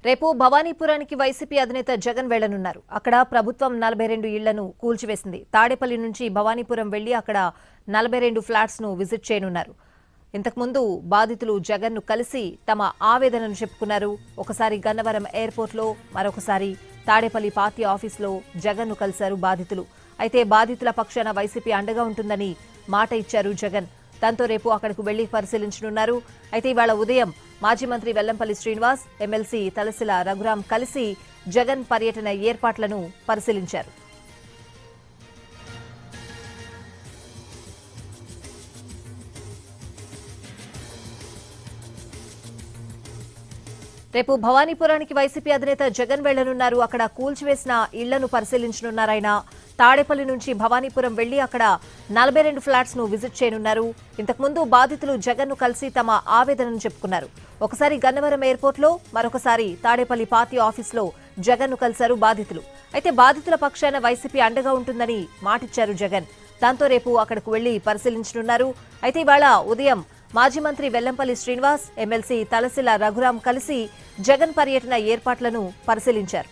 రేపు భవానీపురానికి వైసీపీ అధినేత జగన్ వెళ్లనున్నారు. అక్కడ ప్రభుత్వం 42 ఇళ్లను కూల్చివేసింది. తాడేపల్లి నుంచి భవానీపురం వెళ్లి అక్కడ 42 ఫ్లాట్స్ ను విజిట్ చేయనున్నారు. ఇంతకుముందు బాధితులు జగన్ ను కలిసి తమ ఆవేదనను చెప్పుకున్నారు. ఒకసారి గన్నవరం ఎయిర్పోర్ట్ లో, మరొకసారి తాడేపల్లి పార్టీ ఆఫీసులో జగన్ ను కలిశారు బాధితులు. అయితే బాధితుల పక్షాన వైసీపీ అండగా ఉంటుందని మాట ఇచ్చారు జగన్. దాంతో రేపు అక్కడకు వెళ్లి పరిశీలించనున్నారు. అయితే ఇవాళ ఉదయం మాజీ మంత్రి వెల్లంపల్లి శ్రీనివాస్, ఎమ్మెల్సీ తలసిల రఘురాం కలిసి జగన్ పర్యటన ఏర్పాట్లను పరిశీలించారు. రేపు భవానీపురానికి వైసీపీ అధినేత జగన్ వెళ్లనున్నారు. అక్కడ కూల్చివేసిన ఇళ్లను పరిశీలించనున్నారాయన. తాడేపల్లి నుంచి భవానీపురం వెళ్లి అక్కడ 42 ఫ్లాట్స్ ను విజిట్ చేయనున్నారు. ఇంతకుముందు బాధితులు జగన్ ను కలిసి తమ ఆవేదనను చెప్పుకున్నారు. ఒకసారి గన్నవరం ఎయిర్పోర్ట్ లో, మరొకసారి తాడేపల్లి పార్టీ ఆఫీసులో జగన్ ను కలిశారు బాధితులు. అయితే బాధితుల పక్షాన వైసీపీ అండగా ఉంటుందని మాటిచ్చారు జగన్. దాంతో రేపు అక్కడకు వెళ్లి పరిశీలించనున్నారు. అయితే ఇవాళ ఉదయం మాజీ మంత్రి వెల్లంపల్లి శ్రీనివాస్, ఎమ్మెల్సీ తలసిల రఘురాం కలిసి జగన్ పర్యటన ఏర్పాట్లను పరిశీలించారు.